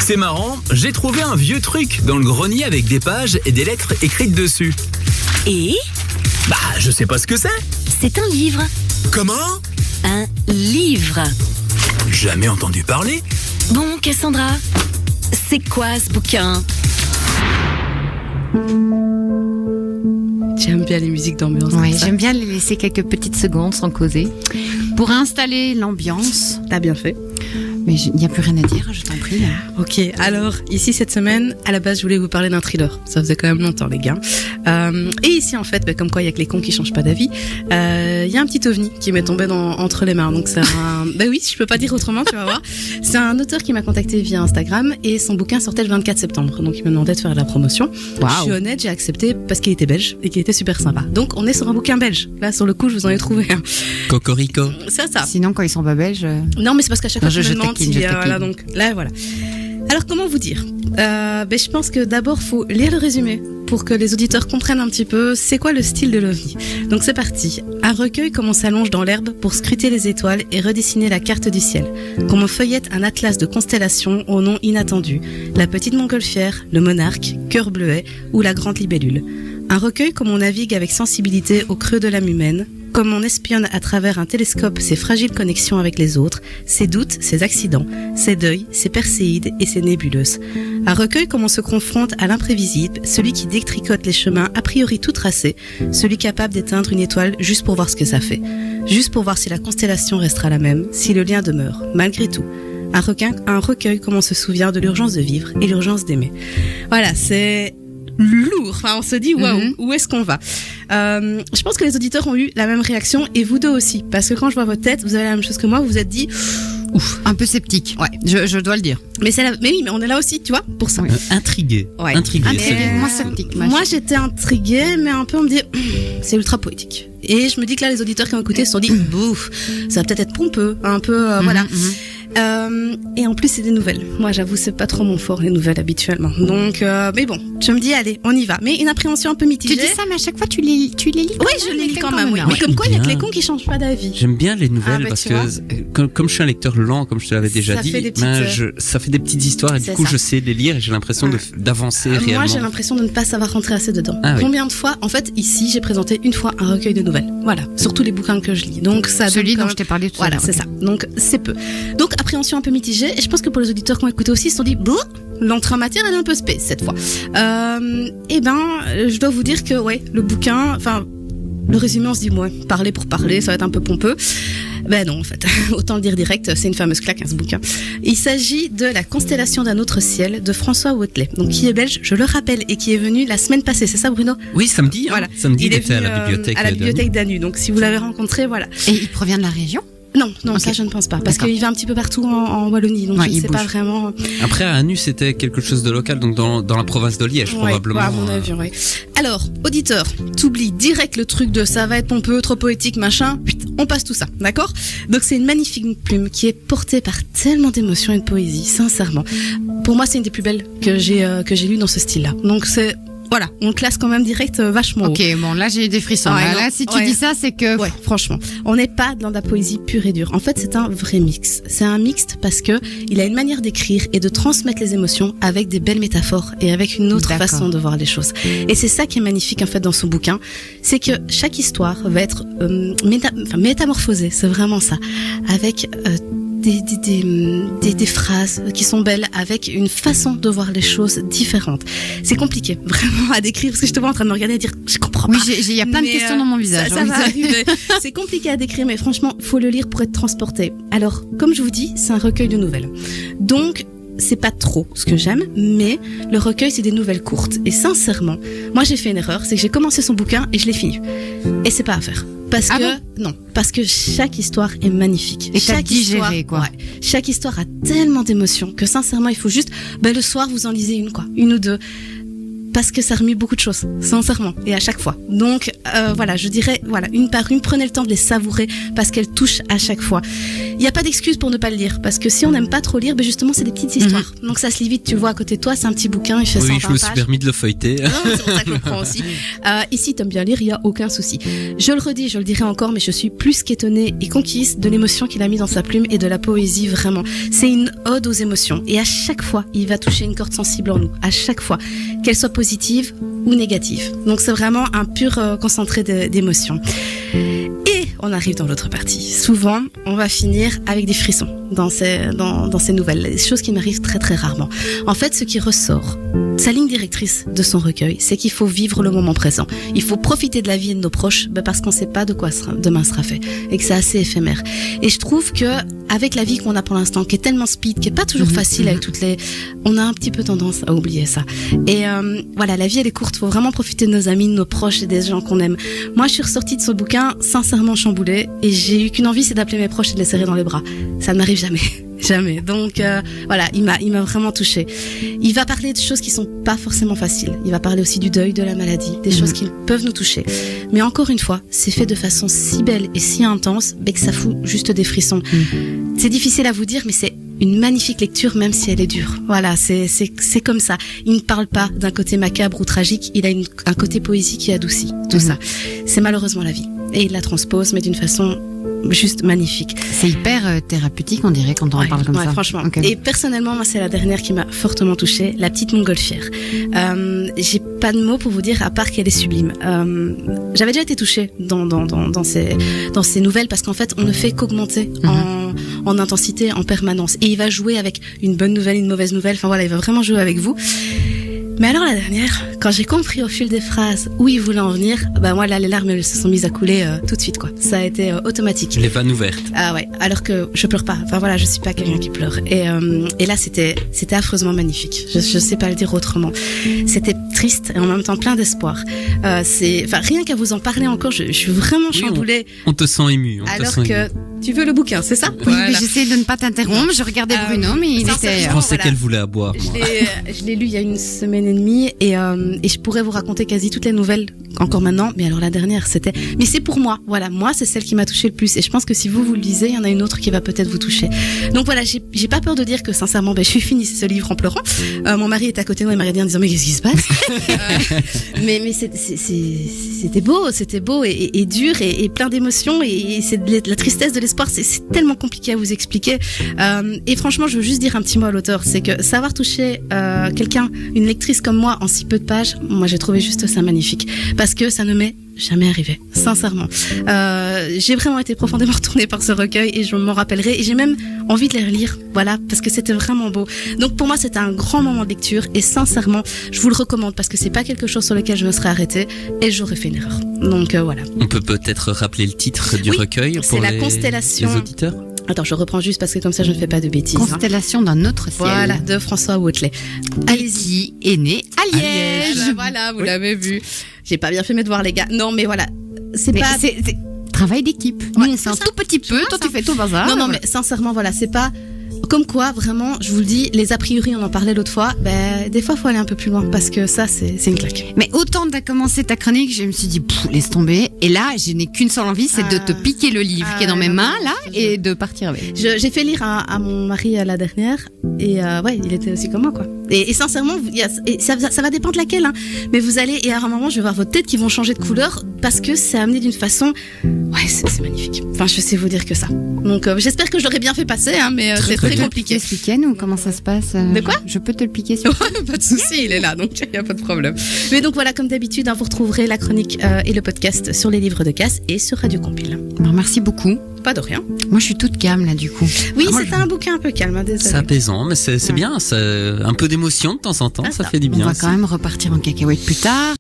C'est marrant, j'ai trouvé un vieux truc dans le grenier avec des pages et des lettres écrites dessus. Et Bah, je sais pas ce que c'est. c'est un livre. Comment ? Un livre. Jamais entendu parler. Bon, Cassandra, c'est quoi ce bouquin ? J'aime bien les musiques d'ambiance. Ouais, comme ça. j'aime bien les laisser quelques petites secondes sans causer pour installer l'ambiance. T'as bien fait. Mais il n'y a plus rien à dire, je t'en prie. Ok, alors ici cette semaine, à la base je voulais vous parler d'un thriller. Ça faisait quand même longtemps les gars. Et ici en fait, comme quoi il y a que les cons qui changent pas d'avis, il y a un petit ovni qui m'est tombé entre les mains. Donc c'est un... bah oui, je peux pas dire autrement, tu vas voir. C'est un auteur qui m'a contacté via Instagram et son bouquin sortait le 24 septembre. Donc il me demandait de faire la promotion. Waouh. Je suis honnête, j'ai accepté parce qu'il était belge et qu'il était super sympa. Donc on est sur un bouquin belge. Là sur le coup, je vous en ai trouvé un. Cocorico. C'est ça. Sinon, quand ils sont pas belges, Non, mais c'est parce qu'à chaque fois, Non, je je me demande taquine, si, je taquine. voilà, donc là, voilà. Alors, comment vous dire je pense que d'abord, faut lire le résumé pour que les auditeurs comprennent un petit peu c'est quoi le style de l'OVNI. Donc, c'est parti. Un recueil comme on s'allonge dans l'herbe pour scruter les étoiles et redessiner la carte du ciel. Comme on feuillette un atlas de constellations au nom inattendu. La petite montgolfière, le monarque, cœur bleuet ou la grande libellule. Un recueil comme on navigue avec sensibilité au creux de l'âme humaine, comme on espionne à travers un télescope ses fragiles connexions avec les autres, ses doutes, ses accidents, ses deuils, ses perséides et ses nébuleuses. Un recueil comme on se confronte à l'imprévisible, celui qui détricote les chemins a priori tout tracés, celui capable d'éteindre une étoile juste pour voir ce que ça fait, juste pour voir si la constellation restera la même, si le lien demeure, malgré tout. Un recueil comme on se souvient de l'urgence de vivre et l'urgence d'aimer. Voilà, c'est lourd. Enfin, on se dit, waouh, où est-ce qu'on va? Je pense que les auditeurs ont eu la même réaction et vous deux aussi. Parce que quand je vois votre tête, vous avez la même chose que moi, vous vous êtes dit, ouf, un peu sceptique. Ouais, je dois le dire. mais mais oui, mais on est là aussi, tu vois, pour ça. Oui. Intrigué. Ouais. Intrigué. Ah, c'est mais bien. moi sceptique. Moi, j'étais intriguée, mais un peu on me dit, c'est ultra poétique. Et je me dis que là, les auditeurs qui ont écouté se sont dit, bouf, ça va peut-être être pompeux, un peu, voilà. Et en plus, c'est des nouvelles. Moi, j'avoue, c'est pas trop mon fort, les nouvelles, habituellement. Donc, mais bon, je me dis, allez, on y va. Mais une appréhension un peu mitigée. Tu dis ça, mais à chaque fois, tu les lis quand Oui, même, je les lis quand quand même, oui. même. Mais comme quoi, il y a que les Bien. cons qui changent pas d'avis. J'aime bien les nouvelles Ah, bah, parce tu que vois. comme je suis un lecteur lent, comme je te l'avais déjà Ça dit, fait des petites, ça fait des petites histoires et du c'est coup ça. je sais les lire et j'ai l'impression Ouais. d'avancer réellement. Moi, j'ai l'impression de ne pas savoir rentrer assez dedans. Ah oui. Combien de fois, en fait, ici, j'ai présenté une fois un recueil de nouvelles. Voilà, sur tous les bouquins que je lis. Donc, ça Celui donne quand dont même- je t'ai parlé tout à Voilà, l'heure. c'est ça. Donc, c'est peu. Donc, appréhension un peu mitigée. Et je pense que pour les auditeurs qui ont écouté aussi, ils se sont dit, bon, l'entrée en matière, elle est un peu space cette fois. Je dois vous dire que, ouais, le bouquin, enfin, le résumé, on se dit, ouais, parler pour parler, ça va être un peu pompeux. Ben non, en fait, autant le dire direct, c'est une fameuse claque, hein, ce bouquin. Il s'agit de La constellation d'un autre ciel de François Wathelet, donc qui est belge, je le rappelle, et qui est venu la semaine passée, c'est ça Bruno? Oui, samedi. Voilà. Samedi, Il est était à venu, la bibliothèque. à la de- bibliothèque d'Anu, donc si vous l'avez rencontré, voilà. Et il provient de la région. Non, Ok. ça je ne pense pas, parce D'accord. qu'il va un petit peu partout en Wallonie, donc Ouais, je ne il sais bouge. pas vraiment. Après, à Anu, c'était quelque chose de local, donc dans la province de Liège, Ouais, probablement. ouais, à mon avis, ouais. Alors, auditeur, t'oublies direct le truc de ça va être pompeux, trop poétique, machin. Putain, on passe tout ça, d'accord? Donc c'est une magnifique plume qui est portée par tellement d'émotions et de poésie, sincèrement. Pour moi, c'est une des plus belles que j'ai lues dans ce style-là. Donc c'est, voilà, on le classe quand même direct vachement haut. Ok, bon, là, j'ai des frissons. Ouais, Là, non, si tu ouais. dis ça, c'est que. Ouais, franchement, on n'est pas dans de la poésie pure et dure. En fait, c'est un vrai mix. C'est un mixte parce que il a une manière d'écrire et de transmettre les émotions avec des belles métaphores et avec une autre D'accord. façon de voir les choses. Et c'est ça qui est magnifique en fait dans son bouquin, c'est que chaque histoire va être métamorphosée. C'est vraiment ça, avec des phrases qui sont belles, avec une façon de voir les choses différentes. C'est compliqué vraiment à décrire parce que je te vois en train de me regarder et dire je comprends Oui, pas. il y a plein de Mais, questions dans mon visage. Ça hein. va arriver. C'est compliqué à décrire, mais franchement, faut le lire pour être transporté. Alors, comme je vous dis, c'est un recueil de nouvelles. Donc, c'est pas trop ce que j'aime, mais le recueil, c'est des nouvelles courtes. Et sincèrement, moi, j'ai fait une erreur, c'est que j'ai commencé son bouquin et je l'ai fini. Et c'est pas à faire. Parce Ah que, non, parce que chaque histoire est magnifique. Et t'as chaque digéré, histoire, quoi. ouais, chaque histoire a tellement d'émotions que sincèrement, il faut juste, le soir, vous en lisez une ou deux. parce que ça remue beaucoup de choses, sincèrement, et à chaque fois. Donc voilà, je dirais, voilà, une par une, prenez le temps de les savourer parce qu'elles touchent à chaque fois. Il n'y a pas d'excuse pour ne pas le lire, parce que si on n'aime pas trop lire, ben justement, c'est des petites histoires. Donc ça se lit vite, tu le vois à côté de toi, c'est un petit bouquin, il fait 120 pages. Oui, je me suis permis de le feuilleter. C'est pour ça que je le prends aussi. Ici, t'aimes bien lire, il n'y a aucun souci. Je le redis, je le dirai encore, mais je suis plus qu'étonnée et conquise de l'émotion qu'il a mis dans sa plume et de la poésie, vraiment. C'est une ode aux émotions. Et à chaque fois, il va toucher une corde sensible en nous. À chaque fois. Qu'elle soit positive ou négative. Donc c'est vraiment un pur concentré d'émotions. Et on arrive dans l'autre partie. Souvent, on va finir avec des frissons dans ces nouvelles. Des choses qui m'arrivent très très rarement. En fait, ce qui ressort, sa ligne directrice de son recueil, c'est qu'il faut vivre le moment présent. Il faut profiter de la vie et de nos proches, parce qu'on ne sait pas de quoi demain sera fait. Et que c'est assez éphémère. Et je trouve que, avec la vie qu'on a pour l'instant, qui est tellement speed, qui est pas toujours facile avec on a un petit peu tendance à oublier ça. Et voilà, la vie elle est courte, faut vraiment profiter de nos amis, de nos proches et des gens qu'on aime. Moi, je suis ressortie de ce bouquin sincèrement chamboulée et j'ai eu qu'une envie, c'est d'appeler mes proches et de les serrer dans les bras. Ça ne m'arrive jamais. Jamais. Donc voilà, il m'a vraiment touchée. Il va parler de choses qui sont pas forcément faciles. Il va parler aussi du deuil, de la maladie, des choses qui peuvent nous toucher. Mais encore une fois, c'est fait de façon si belle et si intense, que ça fout juste des frissons. C'est difficile à vous dire, mais c'est une magnifique lecture, même si elle est dure. Voilà, c'est comme ça. Il ne parle pas d'un côté macabre ou tragique, il a un côté poésie qui adoucit tout ça. C'est malheureusement la vie. Et il la transpose, mais d'une façon juste magnifique. C'est hyper thérapeutique, on dirait, quand on en parle comme ça. Franchement. Okay. Et personnellement, moi, c'est la dernière qui m'a fortement touchée, La petite montgolfière. J'ai pas de mots pour vous dire, à part qu'elle est sublime. J'avais déjà été touchée dans ces nouvelles, parce qu'en fait, on ne fait qu'augmenter en intensité, en permanence. Et il va jouer avec une bonne nouvelle, une mauvaise nouvelle. Enfin voilà, il va vraiment jouer avec vous. Mais alors la dernière, quand j'ai compris au fil des phrases où il voulait en venir, moi là les larmes elles se sont mises à couler tout de suite quoi. Ça a été automatique. Les vannes ouvertes. Ah ouais, alors que je pleure pas. Enfin voilà, je suis pas quelqu'un qui pleure. Et là c'était affreusement magnifique. Je sais pas le dire autrement. C'était triste et en même temps plein d'espoir. Rien qu'à vous en parler encore, je suis vraiment chamboulée. On te sent ému. Tu veux le bouquin, c'est ça? Oui, voilà. Mais j'essaie de ne pas t'interrompre. Je regardais Bruno, mais il était. Je pensais qu'elle voulait à boire. Je l'ai lu il y a une semaine et demie et je pourrais vous raconter quasi toutes les nouvelles encore maintenant. Mais alors la dernière, mais c'est pour moi. Voilà, moi c'est celle qui m'a touchée le plus. Et je pense que si vous le lisez, il y en a une autre qui va peut-être vous toucher. Donc voilà, j'ai pas peur de dire que sincèrement, je suis finie ce livre en pleurant. Mon mari est à côté de moi, il m'a regardé en disant mais qu'est-ce qui se passe? Mais c'était beau et dur et plein d'émotions et c'est de la tristesse, de l'espoir, c'est tellement compliqué à vous expliquer. Et franchement, je veux juste dire un petit mot à l'auteur, c'est que savoir toucher quelqu'un, une lectrice comme moi, en si peu de pages, moi j'ai trouvé juste ça magnifique, parce que ça ne m'est jamais arrivé, sincèrement. J'ai vraiment été profondément retournée par ce recueil et je m'en rappellerai et j'ai même envie de les relire, voilà, parce que c'était vraiment beau. Donc pour moi c'était un grand moment de lecture et sincèrement je vous le recommande parce que c'est pas quelque chose sur lequel je me serais arrêtée et j'aurais fait une erreur. Donc voilà. On peut peut-être rappeler le titre du recueil pour la constellation. Les auditeurs. Attends, je reprends juste parce que comme ça je ne fais pas de bêtises. Constellation d'un autre ciel. Voilà, de François Wautlet. Allez-y, est né à Liège. Voilà, vous l'avez vu. J'ai pas bien fait mes devoirs les gars. Non mais voilà, c'est travail d'équipe. Ouais, nous on fait un tout petit peu, toi tu fais tout bazar. Non mais sincèrement voilà, c'est pas comme quoi vraiment, je vous le dis, les a priori on en parlait l'autre fois, des fois faut aller un peu plus loin parce que ça c'est une claque. Mais autant t'as commencé ta chronique, je me suis dit laisse tomber et là je n'ai qu'une seule envie, c'est de te piquer le livre qui est dans mes mains là et de partir avec. J'ai fait lire à mon mari la dernière et il était aussi comme moi quoi. Et sincèrement, ça va dépendre de laquelle, hein. Mais vous allez, et à un moment, je vais voir votre tête qui vont changer de couleur parce que c'est amené d'une façon, c'est magnifique. Enfin, je sais vous dire que ça. Donc, j'espère que je l'aurais bien fait passer, hein, mais c'est très compliqué. Expliquez-nous comment ça se passe. De quoi? Je peux te le piquer sur. Pas de souci, il est là, donc il n'y a pas de problème. Mais donc voilà, comme d'habitude, vous retrouverez la chronique et le podcast sur les livres de Casse et sur Radio Compile. Merci beaucoup. Pas de rien. Moi, je suis toute calme là, du coup. Oui, c'était un bouquin un peu calme, désolé. C'est apaisant, mais c'est bien. Un peu d'émotion de temps en temps, ça fait du bien. On va quand même repartir en cacahuète plus tard.